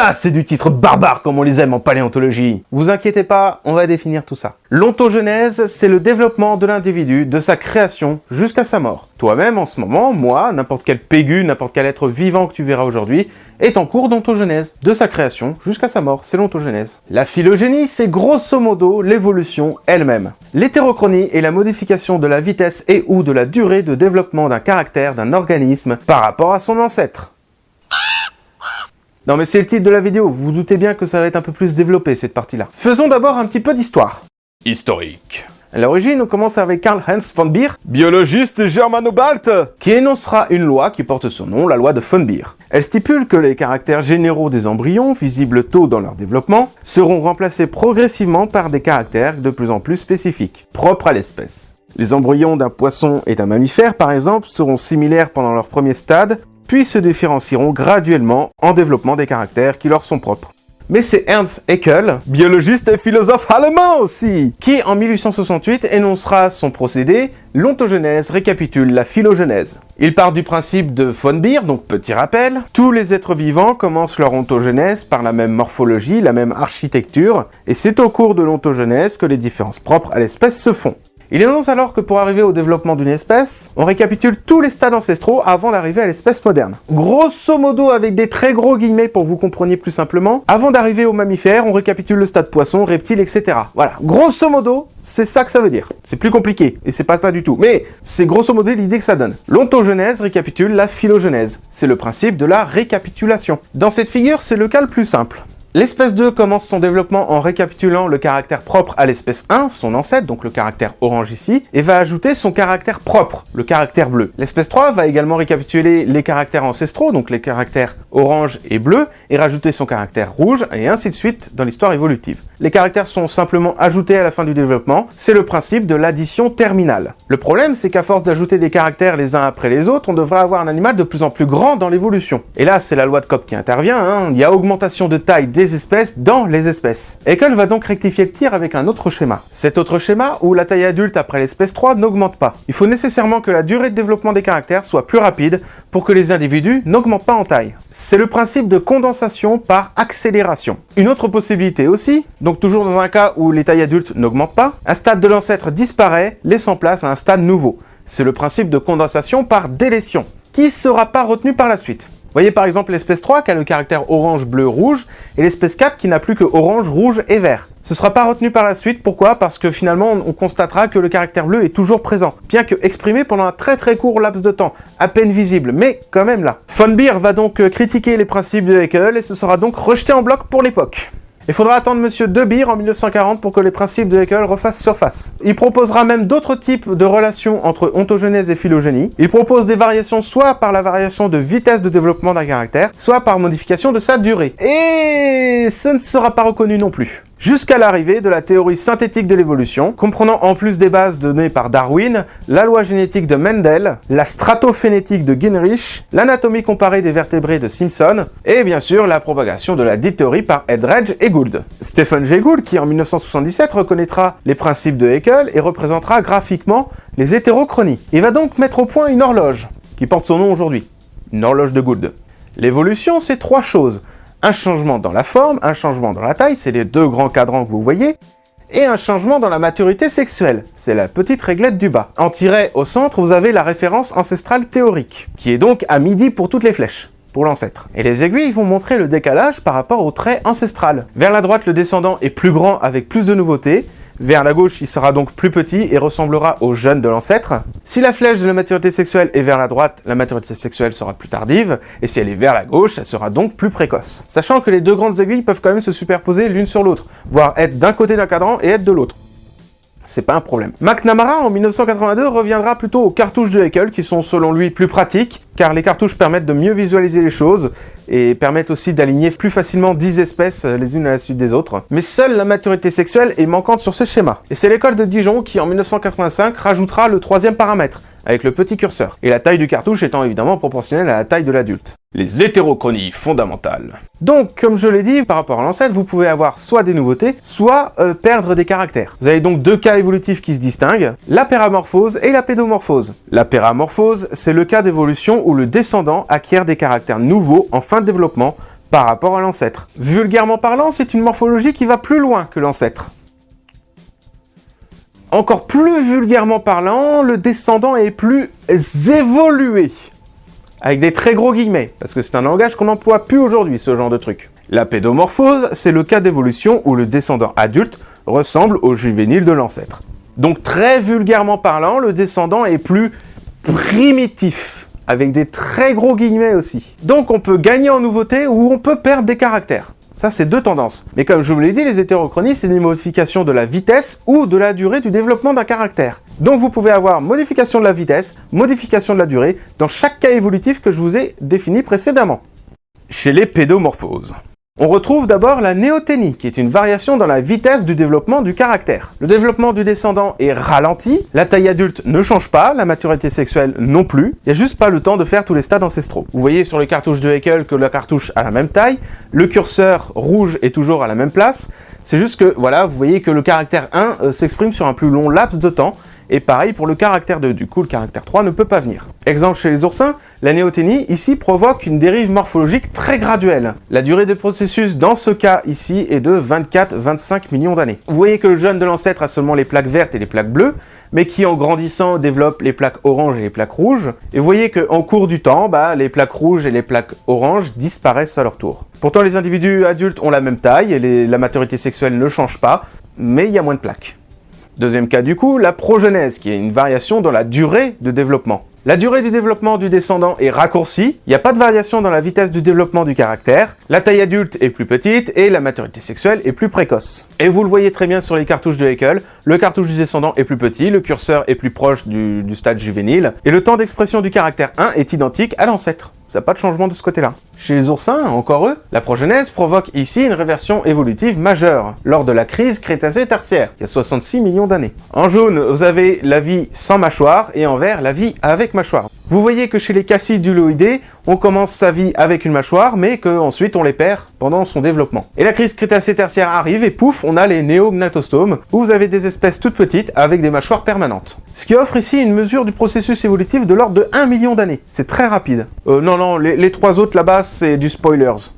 Ça, c'est du titre barbare comme on les aime en paléontologie. Vous inquiétez pas, on va définir tout ça. L'ontogenèse, c'est le développement de l'individu, de sa création jusqu'à sa mort. Toi-même, en ce moment, moi, n'importe quel pégu, n'importe quel être vivant que tu verras aujourd'hui, est en cours d'ontogenèse. De sa création jusqu'à sa mort, c'est l'ontogenèse. La phylogénie, c'est grosso modo l'évolution elle-même. L'hétérochronie est la modification de la vitesse et ou de la durée de développement d'un caractère d'un organisme par rapport à son ancêtre. Non mais c'est le titre de la vidéo, vous vous doutez bien que ça va être un peu plus développé cette partie-là. Faisons d'abord un petit peu d'histoire. Historique. À l'origine, on commence avec Karl-Heinz von Beer, biologiste germano-balte, qui énoncera une loi qui porte son nom, la loi de von Beer. Elle stipule que les caractères généraux des embryons, visibles tôt dans leur développement, seront remplacés progressivement par des caractères de plus en plus spécifiques, propres à l'espèce. Les embryons d'un poisson et d'un mammifère, par exemple, seront similaires pendant leur premier stade, puis se différencieront graduellement en développement des caractères qui leur sont propres. Mais c'est Ernst Haeckel, biologiste et philosophe allemand aussi, qui en 1868 énoncera son procédé, l'ontogenèse récapitule la phylogénèse. Il part du principe de von Beer, donc petit rappel, tous les êtres vivants commencent leur ontogenèse par la même morphologie, la même architecture, et c'est au cours de l'ontogenèse que les différences propres à l'espèce se font. Il énonce alors que pour arriver au développement d'une espèce, on récapitule tous les stades ancestraux avant d'arriver à l'espèce moderne. Grosso modo, avec des très gros guillemets pour que vous compreniez plus simplement, avant d'arriver aux mammifères, on récapitule le stade poisson, reptile, etc. Voilà, grosso modo, c'est ça que ça veut dire. C'est plus compliqué, et c'est pas ça du tout. Mais c'est grosso modo l'idée que ça donne. L'ontogenèse récapitule la phylogénèse. C'est le principe de la récapitulation. Dans cette figure, c'est le cas le plus simple. L'espèce 2 commence son développement en récapitulant le caractère propre à l'espèce 1, son ancêtre, donc le caractère orange ici, et va ajouter son caractère propre, le caractère bleu. L'espèce 3 va également récapituler les caractères ancestraux, donc les caractères orange et bleu, et rajouter son caractère rouge, et ainsi de suite dans l'histoire évolutive. Les caractères sont simplement ajoutés à la fin du développement, c'est le principe de l'addition terminale. Le problème, c'est qu'à force d'ajouter des caractères les uns après les autres, on devrait avoir un animal de plus en plus grand dans l'évolution. Et là, c'est la loi de Kopp qui intervient, il y a augmentation de taille des espèces dans les espèces. Haeckel va donc rectifier le tir avec un autre schéma. Cet autre schéma, où la taille adulte après l'espèce 3 n'augmente pas. Il faut nécessairement que la durée de développement des caractères soit plus rapide pour que les individus n'augmentent pas en taille. C'est le principe de condensation par accélération. Une autre possibilité aussi, donc toujours dans un cas où les tailles adultes n'augmentent pas, un stade de l'ancêtre disparaît, laissant place à un stade nouveau. C'est le principe de condensation par délétion, qui ne sera pas retenu par la suite. Voyez par exemple l'espèce 3 qui a le caractère orange, bleu, rouge, et l'espèce 4 qui n'a plus que orange, rouge et vert. Ce ne sera pas retenu par la suite, pourquoi? Parce que finalement on constatera que le caractère bleu est toujours présent, bien que exprimé pendant un très court laps de temps, à peine visible, mais quand même là. Von Beer va donc critiquer les principes de Haeckel et ce sera donc rejeté en bloc pour l'époque. Il faudra attendre Monsieur De Beer en 1940 pour que les principes de Haeckel refassent surface. Il proposera même d'autres types de relations entre ontogenèse et phylogénie. Il propose des variations soit par la variation de vitesse de développement d'un caractère, soit par modification de sa durée. Et ce ne sera pas reconnu non plus. Jusqu'à l'arrivée de la théorie synthétique de l'évolution, comprenant en plus des bases données par Darwin, la loi génétique de Mendel, la stratophénétique de Gingrich, l'anatomie comparée des vertébrés de Simpson, et bien sûr la propagation de la dite théorie par Eldredge et Gould. Stephen Jay Gould, qui en 1977 reconnaîtra les principes de Haeckel et représentera graphiquement les hétérochronies. Il va donc mettre au point une horloge, qui porte son nom aujourd'hui, une horloge de Gould. L'évolution, c'est trois choses. Un changement dans la forme, un changement dans la taille, c'est les deux grands cadrans que vous voyez, et un changement dans la maturité sexuelle, c'est la petite réglette du bas. En tiret au centre, vous avez la référence ancestrale théorique, qui est donc à midi pour toutes les flèches, pour l'ancêtre. Et les aiguilles vont montrer le décalage par rapport au trait ancestral. Vers la droite, le descendant est plus grand avec plus de nouveautés, vers la gauche, il sera donc plus petit et ressemblera au jeune de l'ancêtre. Si la flèche de la maturité sexuelle est vers la droite, la maturité sexuelle sera plus tardive, et si elle est vers la gauche, elle sera donc plus précoce. Sachant que les deux grandes aiguilles peuvent quand même se superposer l'une sur l'autre, voire être d'un côté d'un cadran et être de l'autre. C'est pas un problème. McNamara, en 1982, reviendra plutôt aux cartouches de Haeckel, qui sont selon lui plus pratiques, car les cartouches permettent de mieux visualiser les choses, et permettent aussi d'aligner plus facilement 10 espèces les unes à la suite des autres. Mais seule la maturité sexuelle est manquante sur ce schéma. Et c'est l'école de Dijon qui, en 1985, rajoutera le troisième paramètre, avec le petit curseur, et la taille du cartouche étant évidemment proportionnelle à la taille de l'adulte. Les hétérochronies fondamentales. Donc, comme je l'ai dit, par rapport à l'ancêtre, vous pouvez avoir soit des nouveautés, soit perdre des caractères. Vous avez donc deux cas évolutifs qui se distinguent, la péramorphose et la pédomorphose. La péramorphose, c'est le cas d'évolution où le descendant acquiert des caractères nouveaux en fin de développement, par rapport à l'ancêtre. Vulgairement parlant, c'est une morphologie qui va plus loin que l'ancêtre. Encore plus vulgairement parlant, le descendant est plus évolué. Avec des très gros guillemets, parce que c'est un langage qu'on n'emploie plus aujourd'hui, ce genre de truc. La pédomorphose, c'est le cas d'évolution où le descendant adulte ressemble au juvénile de l'ancêtre. Donc très vulgairement parlant, le descendant est plus primitif, avec des très gros guillemets aussi. Donc on peut gagner en nouveauté ou on peut perdre des caractères. Ça, c'est deux tendances. Mais comme je vous l'ai dit, les hétérochronies, c'est des modifications de la vitesse ou de la durée du développement d'un caractère. Donc vous pouvez avoir modification de la vitesse, modification de la durée, dans chaque cas évolutif que je vous ai défini précédemment. Chez les pédomorphoses, on retrouve d'abord la néoténie, qui est une variation dans la vitesse du développement du caractère. Le développement du descendant est ralenti, la taille adulte ne change pas, la maturité sexuelle non plus, il n'y a juste pas le temps de faire tous les stades ancestraux. Vous voyez sur les cartouches de Haeckel que la cartouche a la même taille, le curseur rouge est toujours à la même place, c'est juste que, voilà, vous voyez que le caractère 1 s'exprime sur un plus long laps de temps, et pareil pour le caractère 2, du coup le caractère 3 ne peut pas venir. Exemple chez les oursins, la néoténie ici provoque une dérive morphologique très graduelle. La durée des processus dans ce cas ici est de 24-25 millions d'années. Vous voyez que le jeune de l'ancêtre a seulement les plaques vertes et les plaques bleues, mais qui en grandissant développe les plaques oranges et les plaques rouges. Et vous voyez qu'en cours du temps, les plaques rouges et les plaques oranges disparaissent à leur tour. Pourtant les individus adultes ont la même taille et la maturité sexuelle ne change pas, mais il y a moins de plaques. Deuxième cas du coup, la progenèse, qui est une variation dans la durée de développement. La durée du développement du descendant est raccourcie, il n'y a pas de variation dans la vitesse du développement du caractère, la taille adulte est plus petite et la maturité sexuelle est plus précoce. Et vous le voyez très bien sur les cartouches de Haeckel, le cartouche du descendant est plus petit, le curseur est plus proche du stade juvénile, et le temps d'expression du caractère 1 est identique à l'ancêtre. Ça n'a pas de changement de ce côté-là. Chez les oursins, encore eux, la progenèse provoque ici une réversion évolutive majeure, lors de la crise Crétacé-Tertiaire, il y a 66 millions d'années. En jaune, vous avez la vie sans mâchoire, et en vert, la vie avec mâchoire. Vous voyez que chez les cassiduloïdés, on commence sa vie avec une mâchoire, mais qu'ensuite on les perd pendant son développement. Et la crise Crétacé-Tertiaire arrive, et pouf, on a les néognathostomes, où vous avez des espèces toutes petites avec des mâchoires permanentes. Ce qui offre ici une mesure du processus évolutif de l'ordre de 1 million d'années. C'est très rapide. Non, les trois autres là-bas, c'est du spoilers.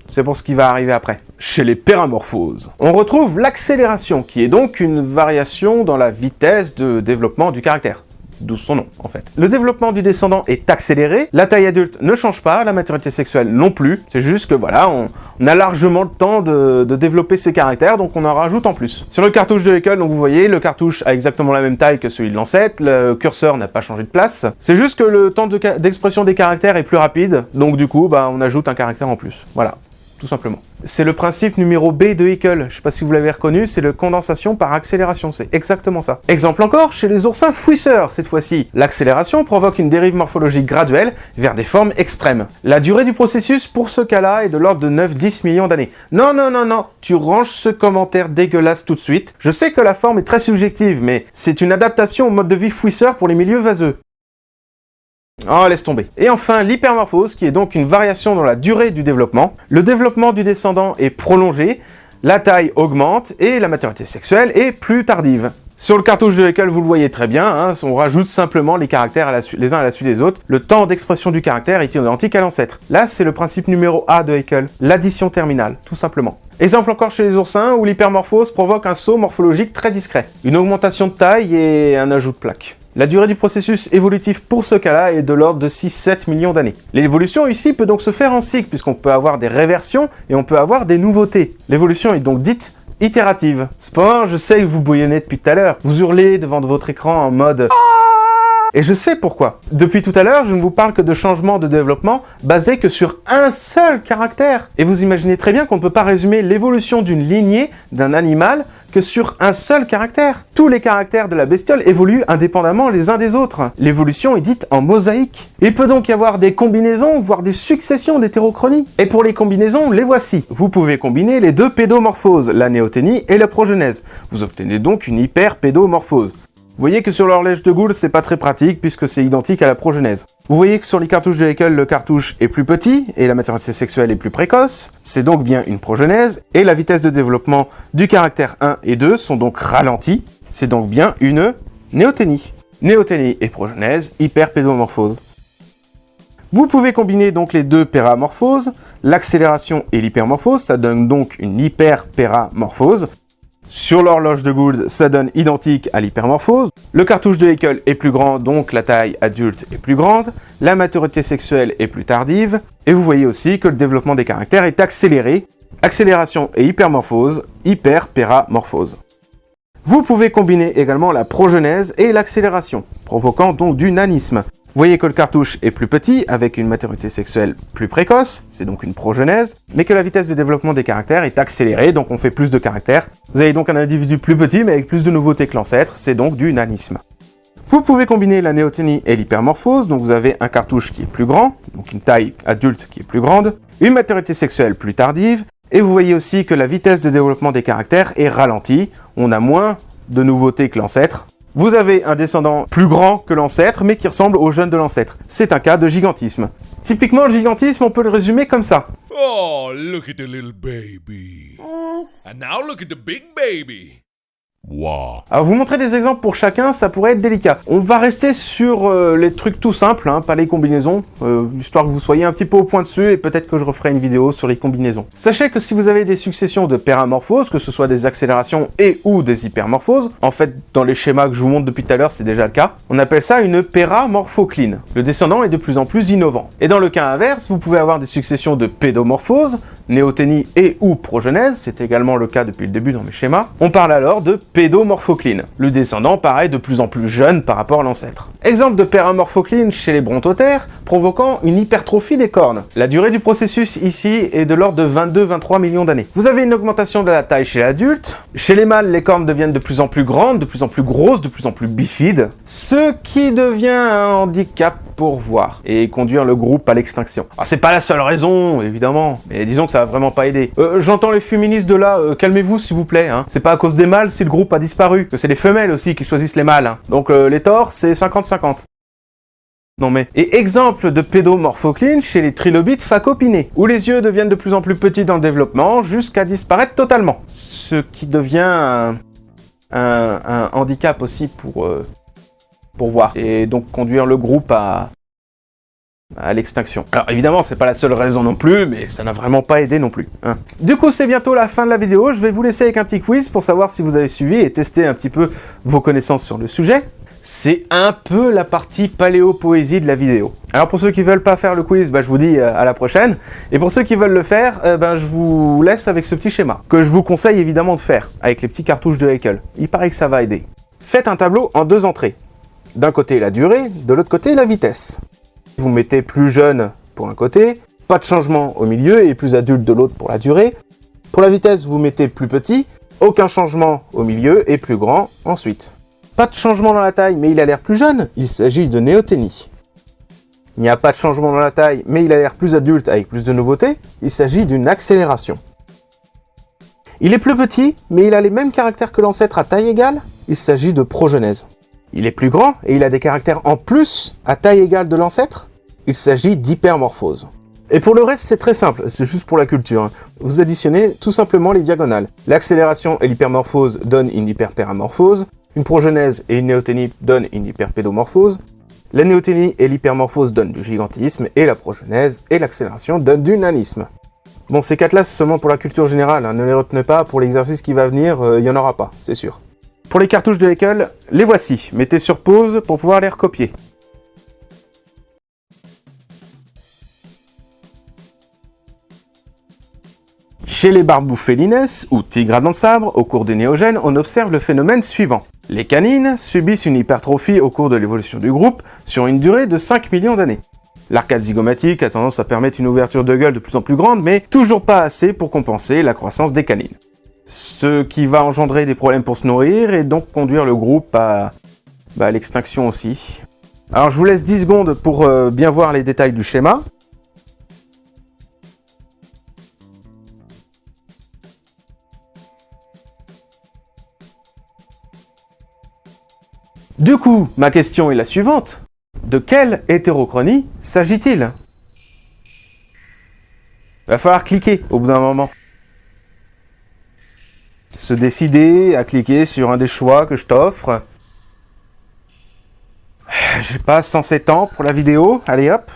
C'est pour ce qui va arriver après. Chez les péramorphoses, on retrouve l'accélération, qui est donc une variation dans la vitesse de développement du caractère. D'où son nom, en fait. Le développement du descendant est accéléré, la taille adulte ne change pas, la maturité sexuelle non plus, c'est juste que voilà, on a largement le temps de développer ses caractères, donc on en rajoute en plus. Sur le cartouche de Haeckel, donc vous voyez, le cartouche a exactement la même taille que celui de l'ancêtre, le curseur n'a pas changé de place, c'est juste que le temps d'expression des caractères est plus rapide, donc du coup, on ajoute un caractère en plus, voilà. Tout simplement. C'est le principe numéro B de Haeckel, je sais pas si vous l'avez reconnu, c'est la condensation par accélération, c'est exactement ça. Exemple encore, chez les oursins fouisseurs, cette fois-ci, l'accélération provoque une dérive morphologique graduelle vers des formes extrêmes. La durée du processus pour ce cas-là est de l'ordre de 9-10 millions d'années. Non, tu ranges ce commentaire dégueulasse tout de suite. Je sais que la forme est très subjective, mais c'est une adaptation au mode de vie fouisseur pour les milieux vaseux. Oh, laisse tomber. Et enfin, l'hypermorphose, qui est donc une variation dans la durée du développement. Le développement du descendant est prolongé, la taille augmente et la maturité sexuelle est plus tardive. Sur le cartouche de Haeckel, vous le voyez très bien, on rajoute simplement les caractères les uns à la suite des autres. Le temps d'expression du caractère est identique à l'ancêtre. Là, c'est le principe numéro A de Haeckel, l'addition terminale, tout simplement. Exemple encore chez les oursins, où l'hypermorphose provoque un saut morphologique très discret. Une augmentation de taille et un ajout de plaques. La durée du processus évolutif pour ce cas-là est de l'ordre de 6-7 millions d'années. L'évolution ici peut donc se faire en cycle, puisqu'on peut avoir des réversions et on peut avoir des nouveautés. L'évolution est donc dite itérative. Cependant, je sais que vous bouillonnez depuis tout à l'heure. Vous hurlez devant votre écran en mode... Et je sais pourquoi. Depuis tout à l'heure, je ne vous parle que de changements de développement basés que sur un seul caractère. Et vous imaginez très bien qu'on ne peut pas résumer l'évolution d'une lignée, d'un animal, que sur un seul caractère. Tous les caractères de la bestiole évoluent indépendamment les uns des autres. L'évolution est dite en mosaïque. Il peut donc y avoir des combinaisons, voire des successions d'hétérochronies. Et pour les combinaisons, les voici. Vous pouvez combiner les deux pédomorphoses, la néoténie et la progenèse. Vous obtenez donc une hyperpédomorphose. Vous voyez que sur l'horloge de Gould, c'est pas très pratique puisque c'est identique à la progenèse. Vous voyez que sur les cartouches de Haeckel, le cartouche est plus petit et la maturité sexuelle est plus précoce. C'est donc bien une progenèse et la vitesse de développement du caractère 1 et 2 sont donc ralenties. C'est donc bien une néoténie. Néoténie et progenèse, hyperpédomorphose. Vous pouvez combiner donc les deux péramorphoses, l'accélération et l'hypermorphose, ça donne donc une hyperpéramorphose. Sur l'horloge de Gould, ça donne identique à l'hypermorphose. Le cartouche de Haeckel est plus grand, donc la taille adulte est plus grande. La maturité sexuelle est plus tardive. Et vous voyez aussi que le développement des caractères est accéléré. Accélération et hypermorphose, hyperpéramorphose. Vous pouvez combiner également la progenèse et l'accélération, provoquant donc du nanisme. Vous voyez que le cartouche est plus petit, avec une maturité sexuelle plus précoce, c'est donc une progenèse, mais que la vitesse de développement des caractères est accélérée, donc on fait plus de caractères. Vous avez donc un individu plus petit, mais avec plus de nouveautés que l'ancêtre, c'est donc du nanisme. Vous pouvez combiner la néoténie et l'hypermorphose, donc vous avez un cartouche qui est plus grand, donc une taille adulte qui est plus grande, une maturité sexuelle plus tardive, et vous voyez aussi que la vitesse de développement des caractères est ralentie, on a moins de nouveautés que l'ancêtre. Vous avez un descendant plus grand que l'ancêtre, mais qui ressemble au jeune de l'ancêtre. C'est un cas de gigantisme. Typiquement, le gigantisme, on peut le résumer comme ça. Oh, look at the little baby. And now look at the big baby. Wow. Alors, vous montrer des exemples pour chacun, ça pourrait être délicat. On va rester sur les trucs tout simples, hein, pas les combinaisons, histoire que vous soyez un petit peu au point dessus, et peut-être que je referai une vidéo sur les combinaisons. Sachez que si vous avez des successions de péramorphoses, que ce soit des accélérations et ou des hypermorphoses, en fait, dans les schémas que je vous montre depuis tout à l'heure, c'est déjà le cas, on appelle ça une péramorphocline. Le descendant est de plus en plus innovant. Et dans le cas inverse, vous pouvez avoir des successions de pédomorphoses, néoténie et ou progenèse, c'est également le cas depuis le début dans mes schémas. On parle alors de pédomorphocline. Le descendant paraît de plus en plus jeune par rapport à l'ancêtre. Exemple de péramorphocline chez les brontotères, provoquant une hypertrophie des cornes. La durée du processus ici est de l'ordre de 22-23 millions d'années. Vous avez une augmentation de la taille chez l'adulte. Chez les mâles, les cornes deviennent de plus en plus grandes, de plus en plus grosses, de plus en plus bifides, ce qui devient un handicap pour voir et conduire le groupe à l'extinction. Alors c'est pas la seule raison, évidemment, mais disons que ça va vraiment pas aider. J'entends les féministes de là, calmez-vous s'il vous plaît, hein. C'est pas à cause des mâles si le groupe a disparu, que c'est les femelles aussi qui choisissent les mâles, hein. Donc les torts, c'est 50-50. Non mais... Et exemple de pédomorphocline chez les trilobites phacopinés, où les yeux deviennent de plus en plus petits dans le développement, jusqu'à disparaître totalement. Ce qui devient un handicap aussi pour voir, et donc conduire le groupe à l'extinction. Alors évidemment, c'est pas la seule raison non plus, mais ça n'a vraiment pas aidé non plus, hein. Du coup, c'est bientôt la fin de la vidéo, je vais vous laisser avec un petit quiz pour savoir si vous avez suivi et testé un petit peu vos connaissances sur le sujet. C'est un peu la partie paléo-poésie de la vidéo. Alors pour ceux qui veulent pas faire le quiz, je vous dis à la prochaine. Et pour ceux qui veulent le faire, je vous laisse avec ce petit schéma, que je vous conseille évidemment de faire, avec les petits cartouches de Haeckel. Il paraît que ça va aider. Faites un tableau en 2 entrées. D'un côté la durée, de l'autre côté la vitesse. Vous mettez plus jeune pour un côté, pas de changement au milieu et plus adulte de l'autre pour la durée. Pour la vitesse, vous mettez plus petit, aucun changement au milieu et plus grand ensuite. Pas de changement dans la taille, mais il a l'air plus jeune, il s'agit de néoténie. Il n'y a pas de changement dans la taille, mais il a l'air plus adulte avec plus de nouveautés, il s'agit d'une accélération. Il est plus petit, mais il a les mêmes caractères que l'ancêtre à taille égale, il s'agit de progenèse. Il est plus grand et il a des caractères en plus à taille égale de l'ancêtre. Il s'agit d'hypermorphose. Et pour le reste, c'est très simple, c'est juste pour la culture, hein. Vous additionnez tout simplement les diagonales. L'accélération et l'hypermorphose donnent une hyperpéramorphose, une progenèse et une néoténie donnent une hyperpédomorphose, la néoténie et l'hypermorphose donnent du gigantisme, et la progenèse et l'accélération donnent du nanisme. Bon, ces 4-là, c'est seulement pour la culture générale, hein. Ne les retenez pas, pour l'exercice qui va venir, il n'y en aura pas, c'est sûr. Pour les cartouches de Haeckel, les voici. Mettez sur pause pour pouvoir les recopier. Chez les Barbouphelines, ou tigres à dents de sabre, au cours des néogènes, on observe le phénomène suivant. Les canines subissent une hypertrophie au cours de l'évolution du groupe sur une durée de 5 millions d'années. L'arcade zygomatique a tendance à permettre une ouverture de gueule de plus en plus grande, mais toujours pas assez pour compenser la croissance des canines. Ce qui va engendrer des problèmes pour se nourrir et donc conduire le groupe à l'extinction aussi. Alors je vous laisse 10 secondes pour bien voir les détails du schéma. Du coup, ma question est la suivante. De quelle hétérochronie s'agit-il? Va falloir cliquer au bout d'un moment. Se décider à cliquer sur un des choix que je t'offre. J'ai pas 107 ans pour la vidéo, allez hop,